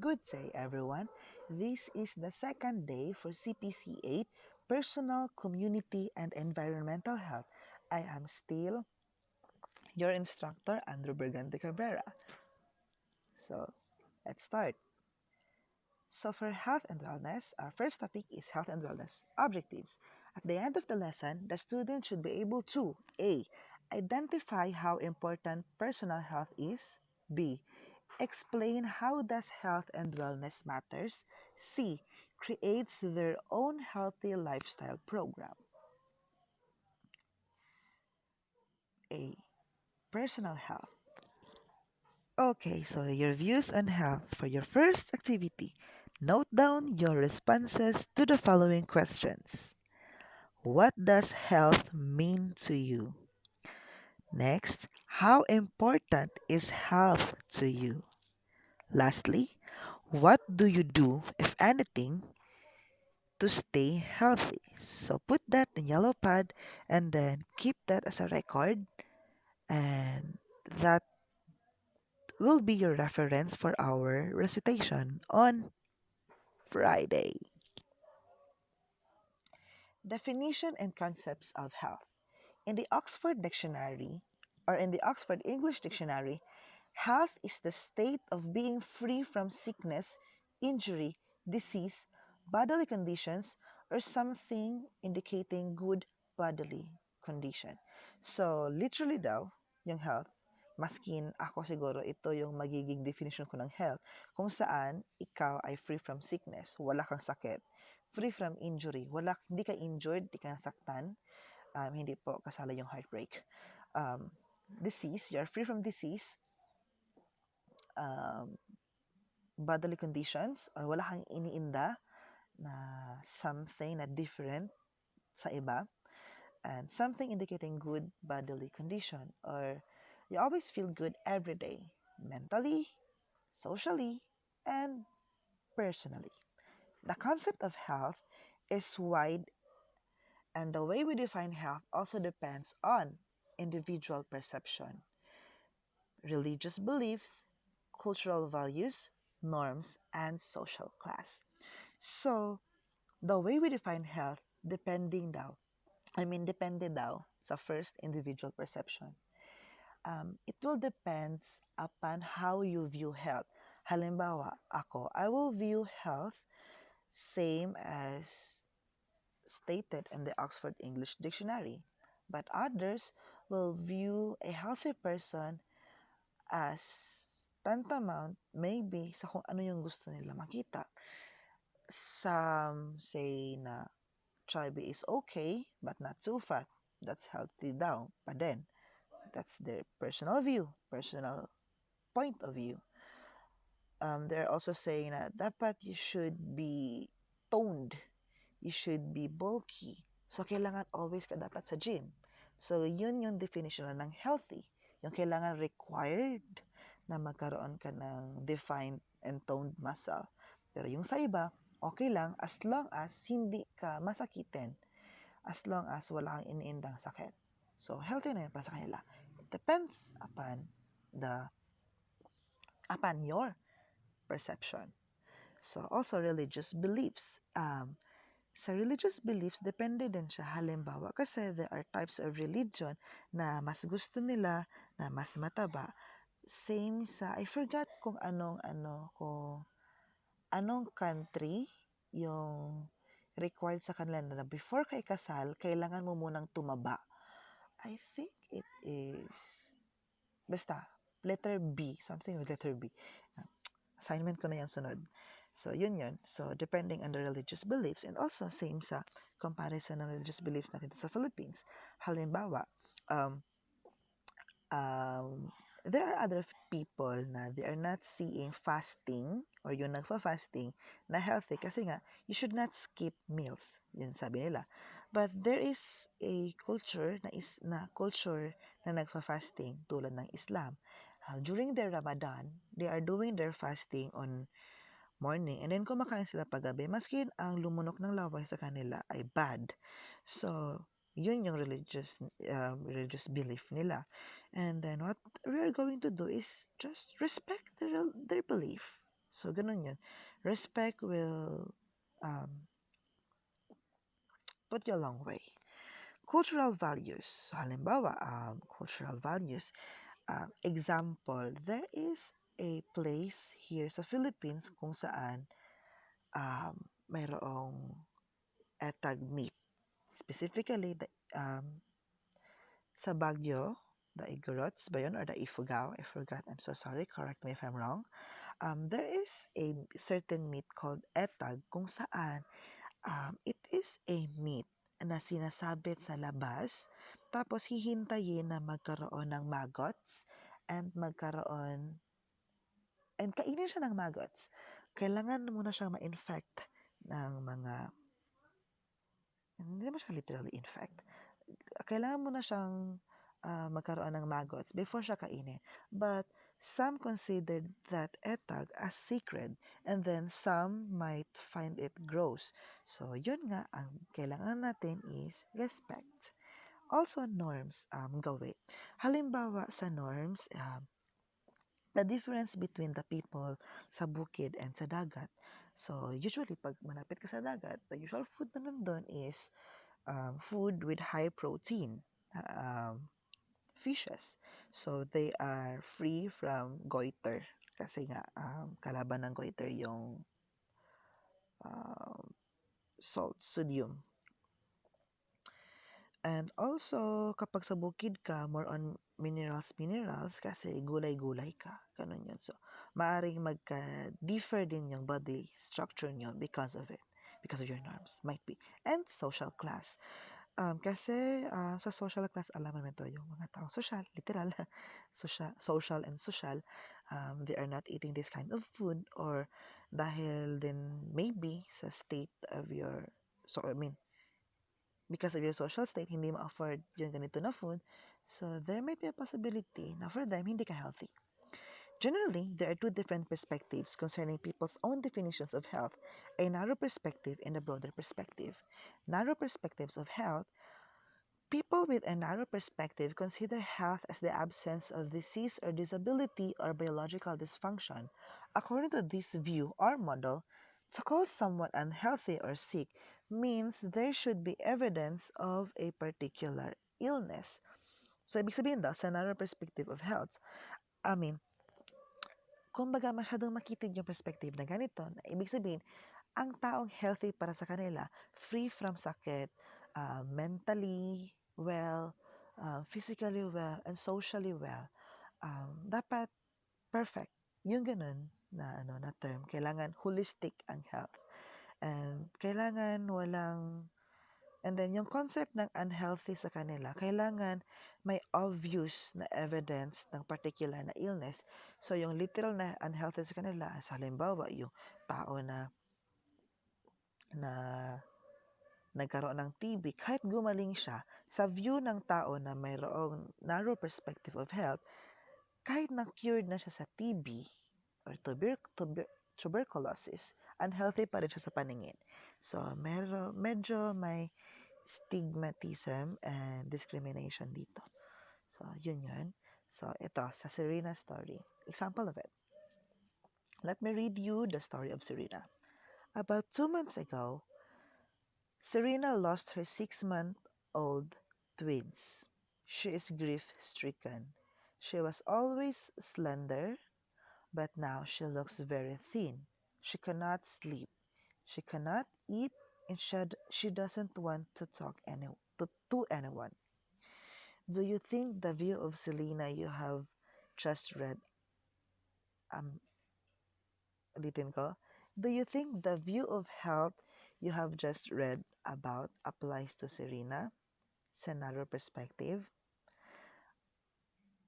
Good day, everyone. This is the second day for CPC8 Personal, Community, and Environmental Health. I am still your instructor, Andrew Bergante Cabrera. So, let's start. So, for health and wellness, our first topic is health and wellness objectives. At the end of the lesson, the student should be able to A. Identify how important personal health is. B. Explain how does health and wellness matters. C. Creates their own healthy lifestyle program. A. Personal health. Okay, so your views on health for your first activity. Note down your responses to the following questions. What does health mean to you? Next, how important is health to you? Lastly, what do you do, if anything, to stay healthy? So put that in yellow pad and then keep that as a record, and that will be your reference for our recitation on Friday. Definition and concepts of health. In the Oxford Dictionary, or in the Oxford English Dictionary, health is the state of being free from sickness, injury, disease, bodily conditions, or something indicating good bodily condition. So, literally daw, yung health, maskin ako siguro ito yung magiging definition ko ng health, kung saan ikaw ay free from sickness, wala kang sakit, free from injury, hindi ka injured, hindi ka nasaktan, hindi po kasala yung heartbreak. Disease, you're free from disease, um, bodily conditions, or wala kang iniinda na something na different sa iba, and something indicating good bodily condition, or you always feel good every day, mentally, socially, and personally. The concept of health is wide, and the way we define health also depends on individual perception, religious beliefs, cultural values, norms, and social class. So, the way we define health, depende daw sa first individual perception. It will depends upon how you view health. Halimbawa, ako, I will view health same as stated in the Oxford English Dictionary. But others will view a healthy person as tantamount maybe sa kung ano yung gusto nila makita. Some say na chubby is okay, but not too fat. That's healthy daw pa din. That's their personal view, personal point of view. They're also saying na dapat you should be toned, you should be bulky. So, kailangan always ka dapat sa gym. So, yun yung definition na ng healthy. Yung kailangan required na magkaroon ka ng defined and toned muscle. Pero yung sa iba, okay lang as long as hindi ka masakitin. As long as wala kang iniindang sakit. So, healthy na yun para sa kanila. It depends the upon your perception. So, also religious beliefs. Sa religious beliefs, depende din siya. Halimbawa, kasi there are types of religion na mas gusto nila na mas mataba. Same sa, I forgot kung anong country yung required sa kanila na before ka ikasal, kailangan mo munang tumaba. I think it is, basta, letter B, something with letter B. Assignment ko na yung sunod. So, yun yun. So, depending on the religious beliefs, and also same sa comparison ng religious beliefs natin sa Philippines. Halimbawa, um, there are other people na they are not seeing fasting or yung nagfa-fasting na healthy kasi nga, you should not skip meals. Yun sabi nila. But there is a culture na nagfa-fasting tulad ng Islam. During their Ramadan, they are doing their fasting on morning and then kumakain sila paggabi maskin ang lumunok ng laway sa kanila ay bad. So, yun yung religious belief nila. And then what we are going to do is just respect their belief. So, ganun yun. Respect will um, put you a long way. Cultural values. So, halimbawa, cultural values. Example, there is a place here sa Philippines kung saan um, mayroong etag meat. Specifically, sa Baguio, the Igorots ba yun? Or the Ifugao? I forgot. I'm so sorry. Correct me if I'm wrong. There is a certain meat called etag kung saan it is a meat na sinasabit sa labas tapos hihintayin na magkaroon ng maggots and magkaroon and kainin siya ng maggots. Kailangan muna siyang ma-infect ng mga hindi naman siya literally infect. Kailangan mo na siyang magkaroon ng maggots before siya kainin. But some considered that etag as sacred and then some might find it gross. So, yun nga, ang kailangan natin is respect. Also, norms, gawi. Halimbawa sa norms, the difference between the people sa bukid and sa dagat. So, usually, pag malapit ka sa dagat, the usual food na nandun is food with high protein, fishes. So, they are free from goiter. Kasi nga, kalaban ng goiter yung um, salt, sodium. And also, kapag sa bukid ka, more on minerals kasi gulay-gulay ka. Ganun yun. So, maaring magka-differ din yung body structure nyo because of it. Because of your norms, might be. And social class. Kasi sa social class, alam naman ito, yung mga taong social, literal, social and social, they are not eating this kind of food or dahil din maybe sa state of your, so I mean, because of your social state, hindi ma-afford yung ganito na food, so there might be a possibility na for them, hindi ka healthy. Generally, there are two different perspectives concerning people's own definitions of health, a narrow perspective and a broader perspective. Narrow perspectives of health. People with a narrow perspective consider health as the absence of disease or disability or biological dysfunction. According to this view or model, to call someone unhealthy or sick means there should be evidence of a particular illness. So, ibig sabihin daw, sa narrow perspective of health, I mean, kumbaga masyadong makitid yung perspective na ganito, na ibig sabihin, ang taong healthy para sa kanila, free from sakit, mentally well, physically well, and socially well, dapat perfect. Yung ganun na na term, kailangan holistic ang health. And kailangan walang and then yung concept ng unhealthy sa kanila, kailangan may obvious na evidence ng particular na illness. So yung literal na unhealthy sa kanila, sa halimbawa yung tao na nagkaroon ng TB, kahit gumaling siya, sa view ng tao na mayroong narrow perspective of health, kahit na-cured na siya sa TB or tuberculosis, unhealthy pa rin siya sa paningin. So, medyo may stigmatism and discrimination dito. So, yun. So, ito, sa Serena's story. Example of it. Let me read you the story of Serena. About 2 months ago, Serena lost her 6-month-old twins. She is grief-stricken. She was always slender, but now she looks very thin. She cannot sleep. She cannot eat, and she doesn't want to talk to anyone. Do you think the view of Selena you have just read, um, ulitin ko, do you think the view of health you have just read about applies to Serena? Scenario perspective?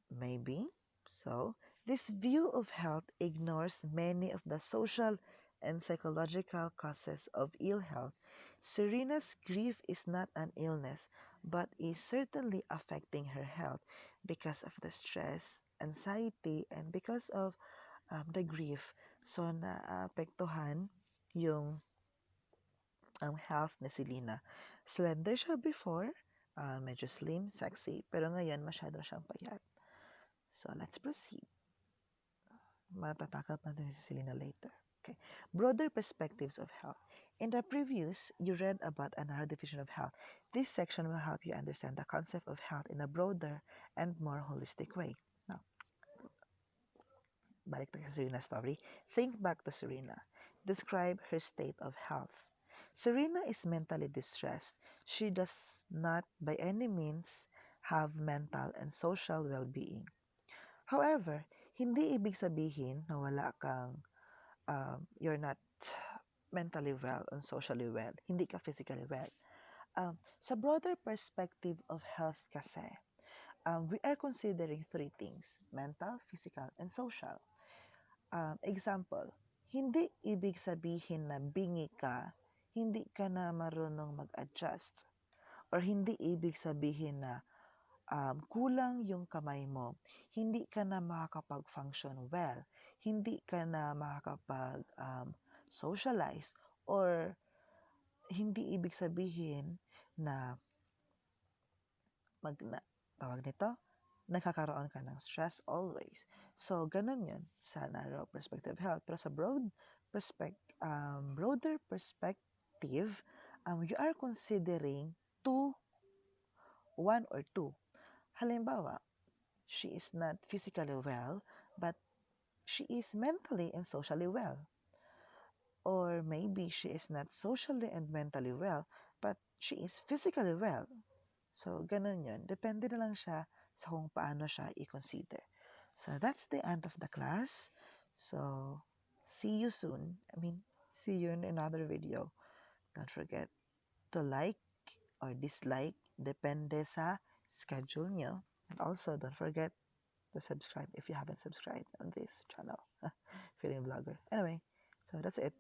Maybe. So, this view of health ignores many of the social and psychological causes of ill health. Serena's grief is not an illness, but is certainly affecting her health because of the stress, anxiety, and because of the grief. So, naapektuhan yung health ni Selena. Slender siya before, medyo slim, sexy, pero ngayon masyado siyang payat. So, let's proceed. Matatakap natin si Selena later. Okay. Broader perspectives of health. In the previous, you read about another definition of health. This section will help you understand the concept of health in a broader and more holistic way. Now, balik tayo sa Serena's story. Think back to Serena. Describe her state of health. Serena is mentally distressed. She does not by any means have mental and social well-being. However, hindi ibig sabihin na wala kang you're not mentally well and socially well. Hindi ka physically well. Sa broader perspective of health kasi, we are considering three things: mental, physical, and social. Example, hindi ibig sabihin na bingi ka, hindi ka na marunong mag-adjust. Or hindi ibig sabihin na kulang yung kamay mo, hindi ka na makakapag-function well, hindi ka na makakapag-socialize, or hindi ibig sabihin na tawag nito, nagkakaroon ka ng stress always. So, ganun yun sa narrow perspective health. Pero sa broader perspective, you are considering one or two. Halimbawa, she is not physically well, but she is mentally and socially well. Or maybe she is not socially and mentally well, but she is physically well. So, ganun yun. Depende na lang siya sa kung paano siya i-consider. So, that's the end of the class. So, see you soon. See you in another video. Don't forget to like or dislike. Depende sa schedule nyo. And also, don't forget to subscribe if you haven't subscribed on this channel. Feeling vlogger. Anyway, so that's it.